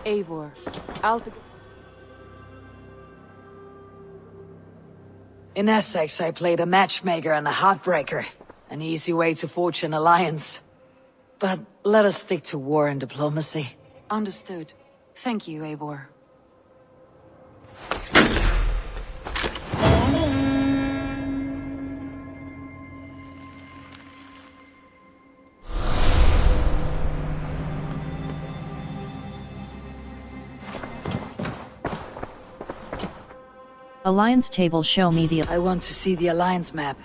Eivor, I'll... In Essex, I played a matchmaker and a heartbreaker. An easy way to forge an alliance. But let us stick to war and diplomacy. Understood. Thank you, Eivor. Alliance table, show me the... I want to see the alliance map.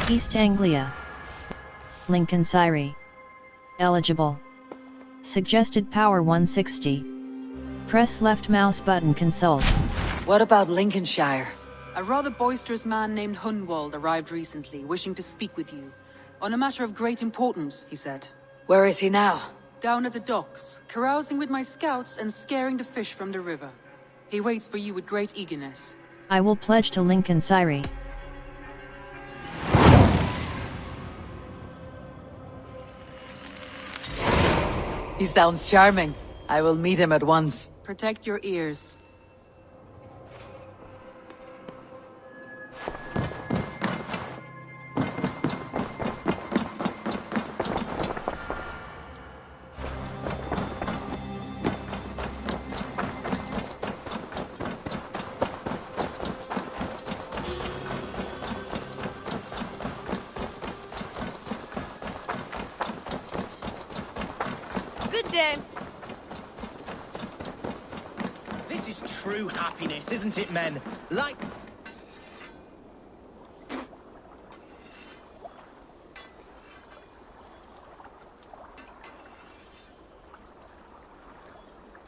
East Anglia. Lincolnshire. Eligible. Suggested power 160. Press left mouse button, consult. What about Lincolnshire? A rather boisterous man named Hunwald arrived recently, wishing to speak with you. On a matter of great importance, he said. Where is he now? Down at the docks, carousing with my scouts and scaring the fish from the river. He waits for you with great eagerness. I will pledge to Lincolnshire. He sounds charming. I will meet him at once. Protect your ears. Good day. This is true happiness, isn't it, men? Like...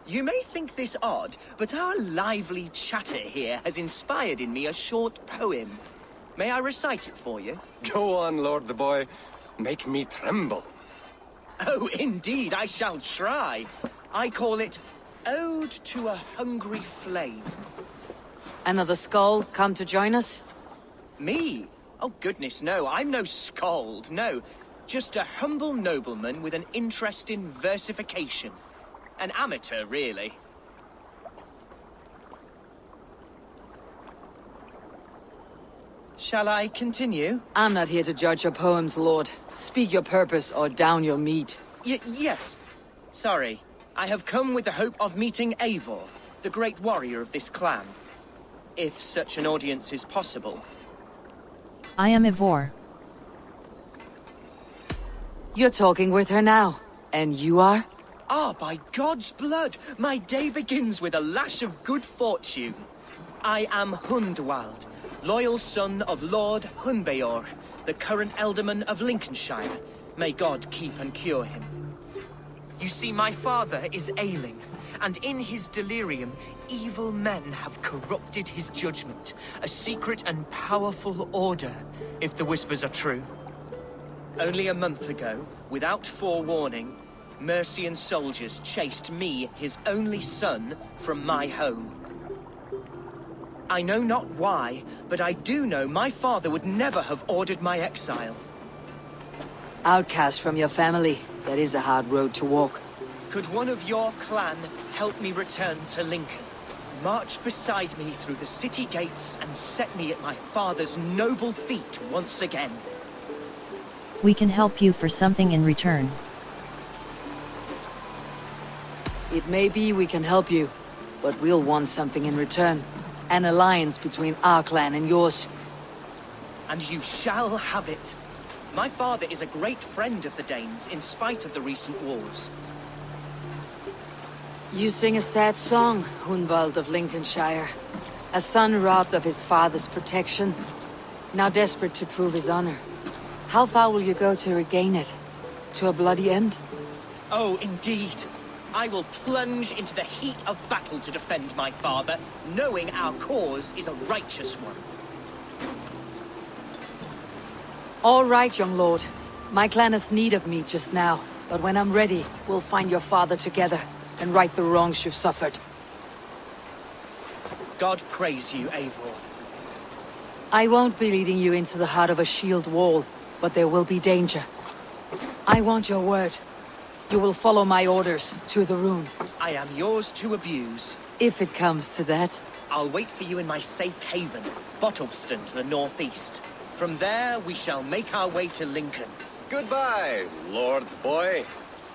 You may think this odd, but our lively chatter here has inspired in me a short poem. May I recite it for you? Go on, Lord the Boy. Make me tremble. Oh, indeed, I shall try. I call it Ode to a Hungry Flame. Another skull come to join us? Me? Oh, goodness, no. I'm no skald, no. Just a humble nobleman with an interest in versification. An amateur, really. Shall I continue? I'm not here to judge your poems, Lord. Speak your purpose or down your meat. Yes. Sorry. I have come with the hope of meeting Eivor, the great warrior of this clan. If such an audience is possible. I am Eivor. You're talking with her now. And you are? Ah, by God's blood, my day begins with a lash of good fortune. I am Hundwald, loyal son of Lord Hunbeor, the current Alderman of Lincolnshire. May God keep and cure him. You see, my father is ailing, and in his delirium, evil men have corrupted his judgment. A secret and powerful order, if the whispers are true. Only a month ago, without forewarning, Mercian soldiers chased me, his only son, from my home. I know not why, but I do know my father would never have ordered my exile. Outcast from your family. That is a hard road to walk. Could one of your clan help me return to Lincoln? March beside me through the city gates and set me at my father's noble feet once again. We can help you for something in return. It may be we can help you, but we'll want something in return. An alliance between our clan and yours. And you shall have it. My father is a great friend of the Danes, in spite of the recent wars. You sing a sad song, Hunwald of Lincolnshire. A son robbed of his father's protection, now desperate to prove his honor. How far will you go to regain it? To a bloody end? Oh, indeed. I will plunge into the heat of battle to defend my father, knowing our cause is a righteous one. All right, young lord. My clan has need of me just now, but when I'm ready, we'll find your father together and right the wrongs you've suffered. God praise you, Eivor. I won't be leading you into the heart of a shield wall, but there will be danger. I want your word. You will follow my orders to the rune. I am yours to abuse. If it comes to that. I'll wait for you in my safe haven, Bottleston to the northeast. From there, we shall make our way to Lincoln. Goodbye, Lord Boy.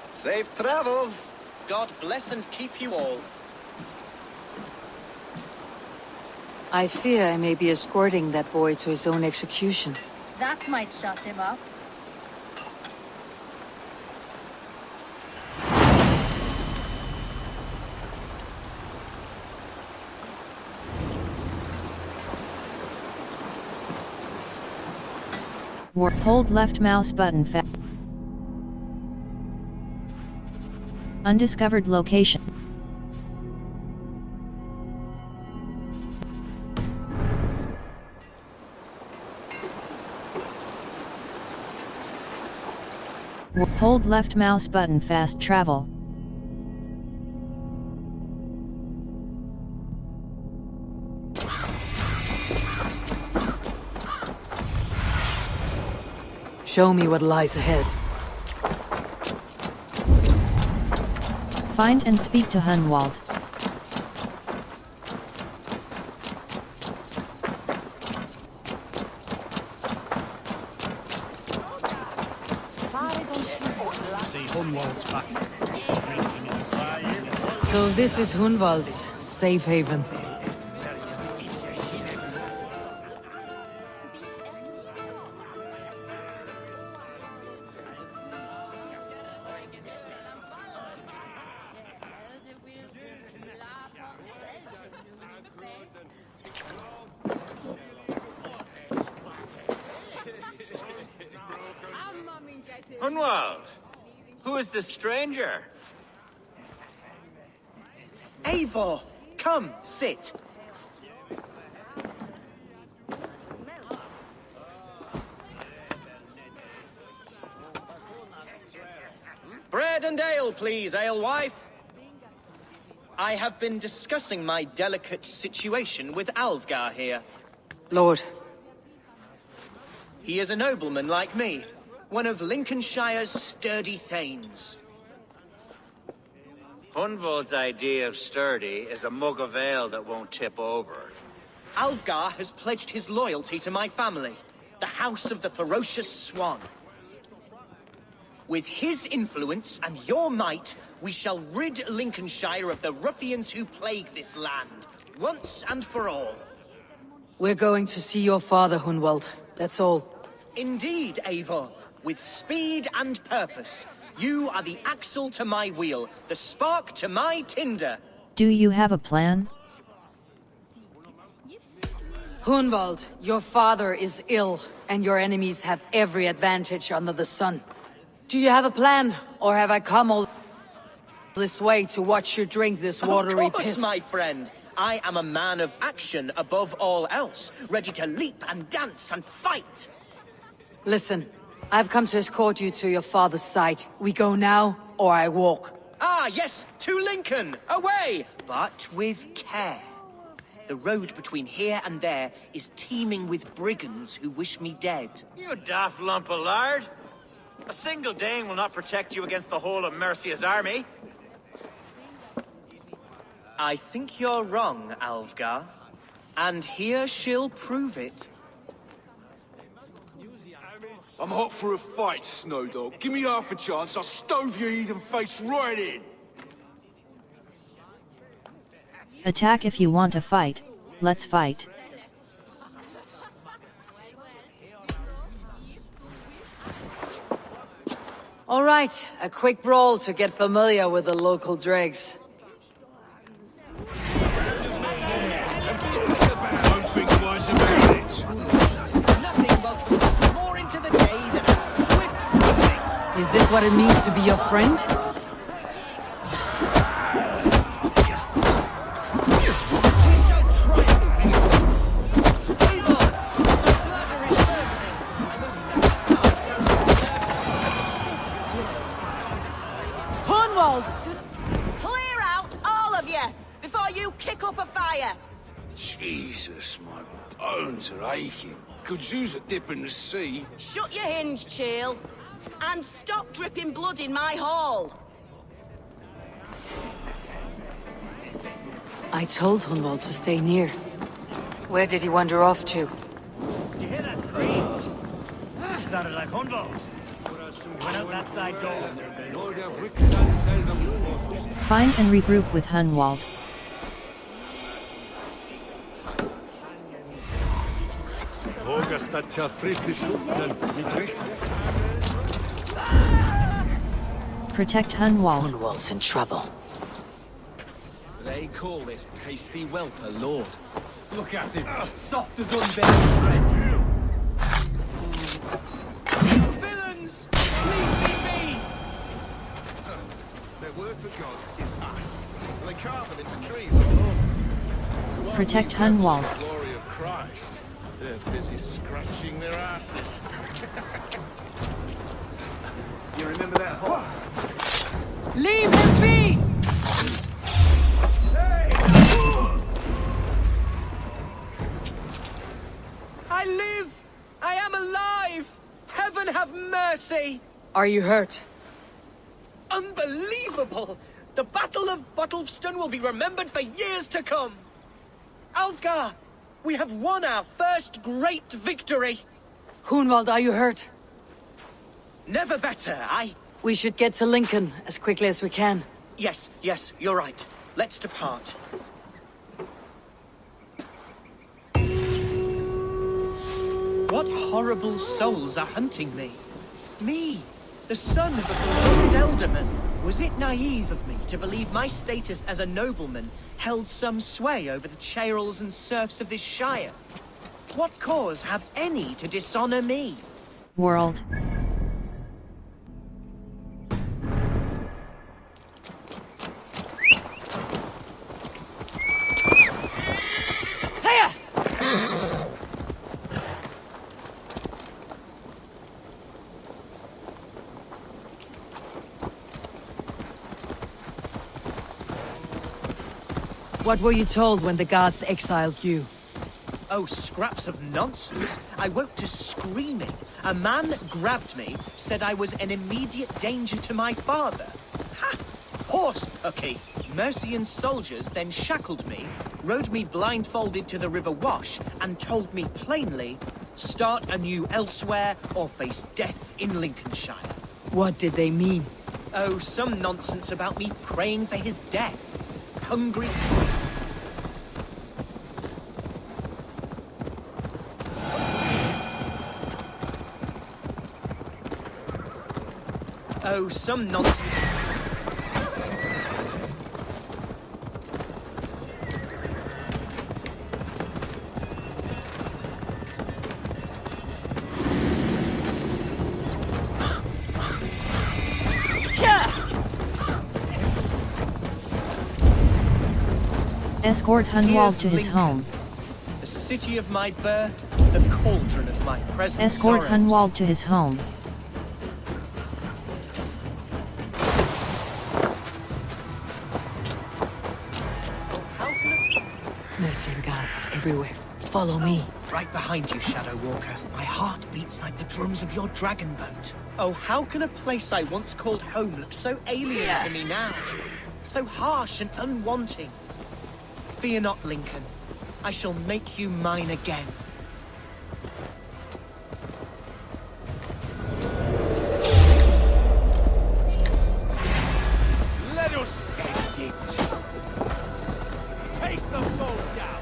Safe travels. God bless and keep you all. I fear I may be escorting that boy to his own execution. That might shut him up. Hold left mouse button Undiscovered location. Hold left mouse button fast travel. Show me what lies ahead. Find and speak to Hunwald. So this is Hunwald's safe haven. Hunwald, who is this stranger? Eivor, come, sit. Bread and ale, please, alewife. I have been discussing my delicate situation with Alvgar here. Lord. He is a nobleman like me, one of Lincolnshire's sturdy thanes. Hunwald's idea of sturdy is a mug of ale that won't tip over. Alvgar has pledged his loyalty to my family, the House of the Ferocious Swan. With his influence and your might, we shall rid Lincolnshire of the ruffians who plague this land, once and for all. We're going to see your father, Hunwald. That's all. Indeed, Eivor. With speed and purpose. You are the axle to my wheel, the spark to my tinder. Do you have a plan? Hunwald, your father is ill, and your enemies have every advantage under the sun. Do you have a plan, or have I come all this way to watch you drink this watery Of course, piss? my friend. I am a man of action above all else, ready to leap and dance and fight. Listen, I've come to escort you to your father's side. We go now, or I walk. Ah, yes, to Lincoln, away! But with care. The road between here and there is teeming with brigands who wish me dead. You daft lump of lard! A single Dane will not protect you against the whole of Mercia's army. I think you're wrong, Alvgar. And here she'll prove it. I'm hot for a fight, Snowdog. Give me half a chance, I'll stove your heathen face right in! Attack if you want to fight. Let's fight. All right, a quick brawl to get familiar with the local dregs. Don't think twice about it. Nothing welcomes us more into the day than a swift running. Is this what it means to be your friend? Hunwald! Clear out, all of you, before you kick up a fire. Jesus, my bones are aching. Could use a dip in the sea. Shut your hinge, Chill. And stop dripping blood in my hall. I told Hunwald to stay near. Where did he wander off to? You hear that scream? Sounded like Hundwald. He went out that side door. Find and regroup with Hunwald. Protect Hunwald. Hunwald's in trouble. They call this pasty whelp a lord. Look at him, soft as unbaked bread. Villains! Leave me be! Their word for God is us. They carve them into trees alone. Protect Hunwald. Glory of Christ. They're busy scratching their asses. You remember that horse? Leave him be! I live! I am alive! Heaven have mercy! Are you hurt? Unbelievable! The Battle of Bottlefston will be remembered for years to come! Alfgar! We have won our first great victory! Hunwald, are you hurt? Never better, We should get to Lincoln as quickly as we can. Yes, you're right. Let's depart. What horrible souls are hunting me? Me, the son of a beloved elderman. Was it naive of me to believe my status as a nobleman held some sway over the churls and serfs of this shire? What cause have any to dishonor me? World. What were you told when the gods exiled you? Oh, scraps of nonsense. I woke to screaming. A man grabbed me, said I was an immediate danger to my father. Ha! Horse pucky. Mercian soldiers then shackled me, rode me blindfolded to the River Wash, and told me plainly, start anew elsewhere or face death in Lincolnshire. What did they mean? Oh, some nonsense about me praying for his death. Hungry... Oh, some nonsense. Escort Hunwald Here's to his Lincoln, home. the city of my birth, the cauldron of my present Escort sorrows. Hunwald to his home. Mercian gods everywhere. Follow me. Right behind you, Shadow Walker. My heart beats like the drums of your dragon boat. Oh, how can a place I once called home look so alien to me now? So harsh and unwanting. Fear not, Lincoln. I shall make you mine again. Let us take it. Take the foe down.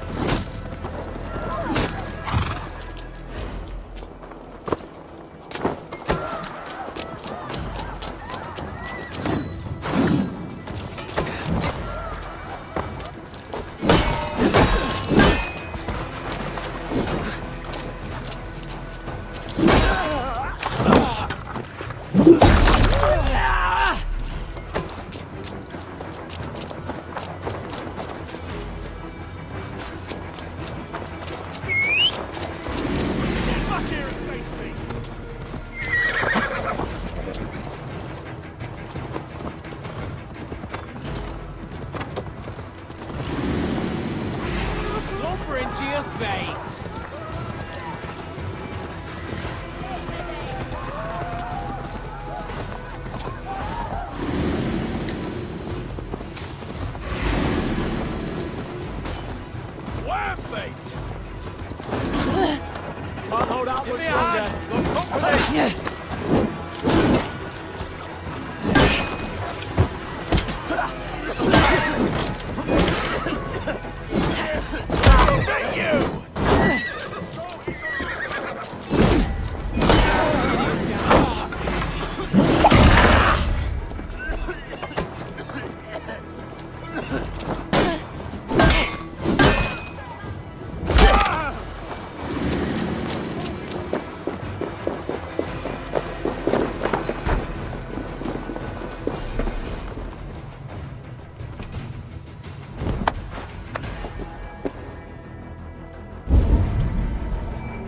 Lumber into your fate.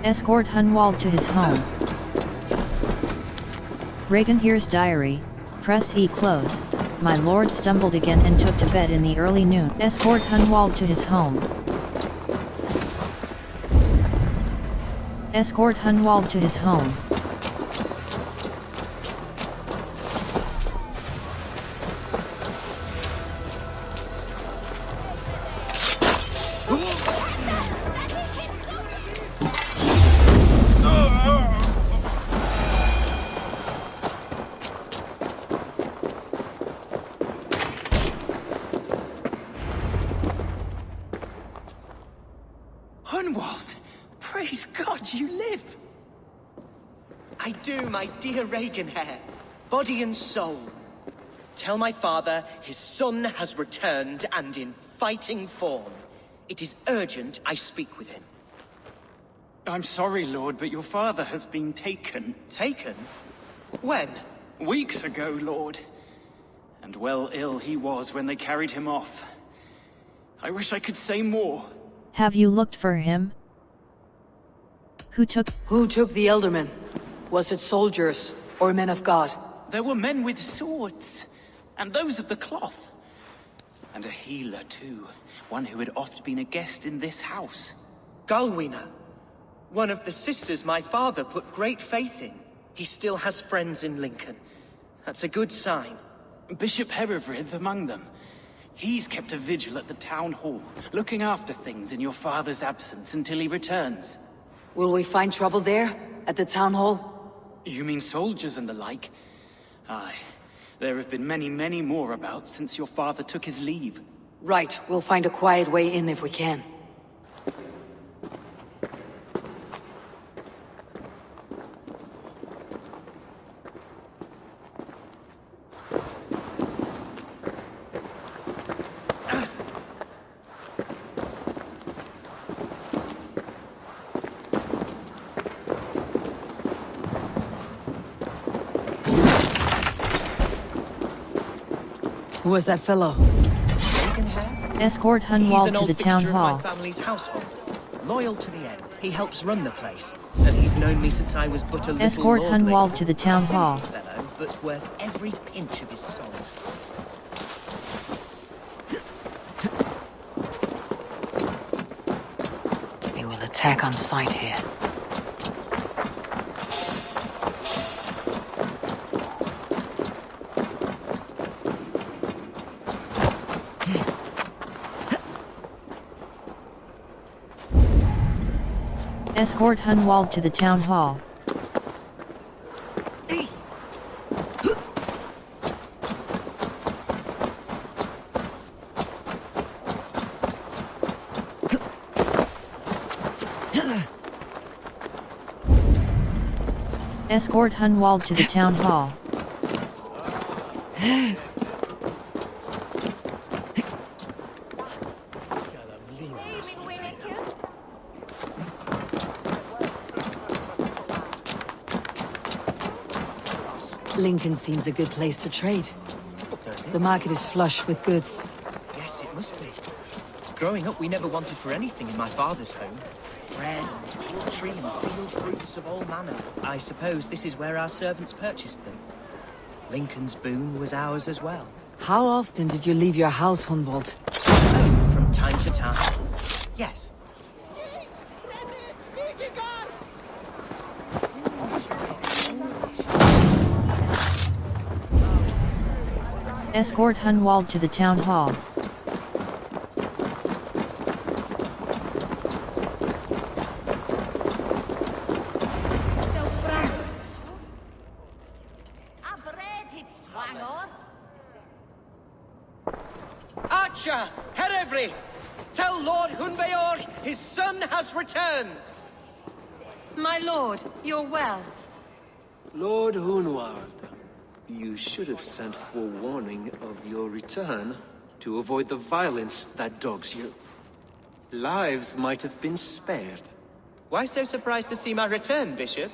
Escort Hunwald to his home. Regenheir's diary, press E close. My lord stumbled again and took to bed in the early noon. Escort Hunwald to his home. Escort Hunwald to his home. Hunwald! Praise God you live! I do, my dear Regenheir. Body and soul. Tell my father his son has returned and in fighting form. It is urgent I speak with him. I'm sorry, Lord, but your father has been taken. Taken? When? Weeks ago, Lord. And well ill he was when they carried him off. I wish I could say more. Have you looked for him? Who took the Elderman? Was it soldiers or men of God? There were men with swords, and those of the cloth. And a healer, too. One who had oft been a guest in this house. Galwina. One of the sisters my father put great faith in. He still has friends in Lincoln. That's a good sign. Bishop Herefrith among them. He's kept a vigil at the town hall, looking after things in your father's absence until he returns. Will we find trouble there, at the town hall? You mean soldiers and the like? Aye. There have been many, many more about since your father took his leave. Right, we'll find a quiet way in if we can. Who was that fellow? Escort Hunwald to the town hall. He's an old fixture of my family's household. Loyal to the end. He helps run the place. And he's known me since I was but a little Escort lordling. Hunwald to the town hall. Fellow, but worth every pinch of his salt. We will attack on sight here. Escort Hunwald to the town hall. Escort Hunwald to the town hall. Lincoln seems a good place to trade. The market is flush with goods. Yes, it must be. Growing up, we never wanted for anything in my father's home. Bread and poultry and field fruits of all manner. I suppose this is where our servants purchased them. Lincoln's boon was ours as well. How often did you leave your house, Hunwald? Oh, from time to time. Yes. Escort Hunwald to the town hall. Archer, Herevri, tell Lord Hunbeor his son has returned. My lord, you're well. Lord Hunwald, you should have sent forewarning of your return to avoid the violence that dogs you. Lives might have been spared. Why so surprised to see my return, Bishop?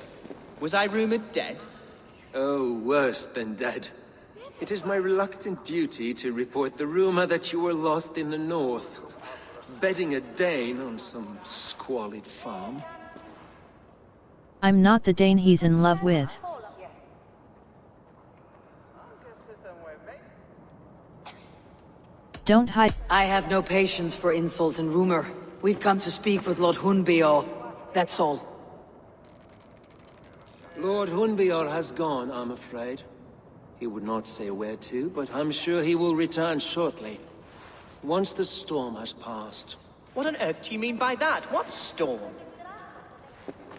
Was I rumored dead? Oh, worse than dead. It is my reluctant duty to report the rumor that you were lost in the north, bedding a Dane on some squalid farm. I'm not the Dane he's in love with. Don't hide. I have no patience for insults and rumor. We've come to speak with Lord Hunbeor. That's all. Lord Hunbeor has gone, I'm afraid. He would not say where to, but I'm sure he will return shortly. Once the storm has passed. What on earth do you mean by that? What storm?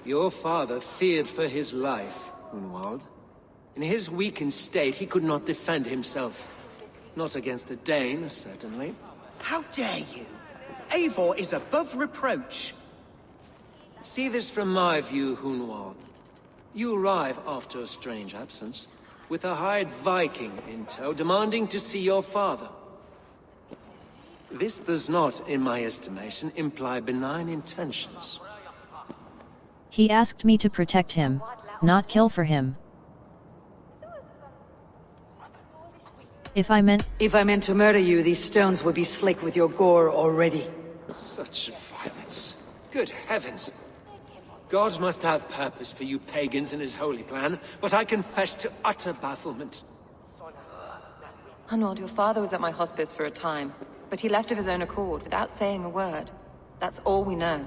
Your father feared for his life, Hunwald. In his weakened state, he could not defend himself. Not against a Dane, certainly. How dare you? Eivor is above reproach. See this from my view, Hunwald. You arrive after a strange absence, with a hired Viking in tow, demanding to see your father. This does not, in my estimation, imply benign intentions. He asked me to protect him, not kill for him. If I meant to murder you, these stones would be slick with your gore already. Such violence. Good heavens! God must have purpose for you pagans in his holy plan, but I confess to utter bafflement. Hunwald, your father was at my hospice for a time, but he left of his own accord without saying a word. That's all we know.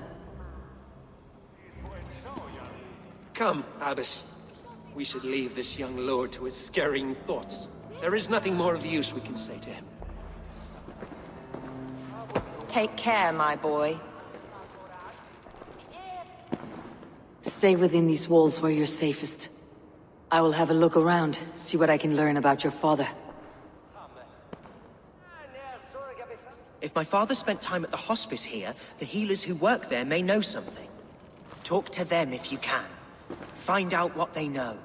Come, Abbess. We should leave this young lord to his scurrying thoughts. There is nothing more of use we can say to him. Take care, my boy. Stay within these walls where you're safest. I will have a look around, see what I can learn about your father. If my father spent time at the hospice here, the healers who work there may know something. Talk to them if you can. Find out what they know.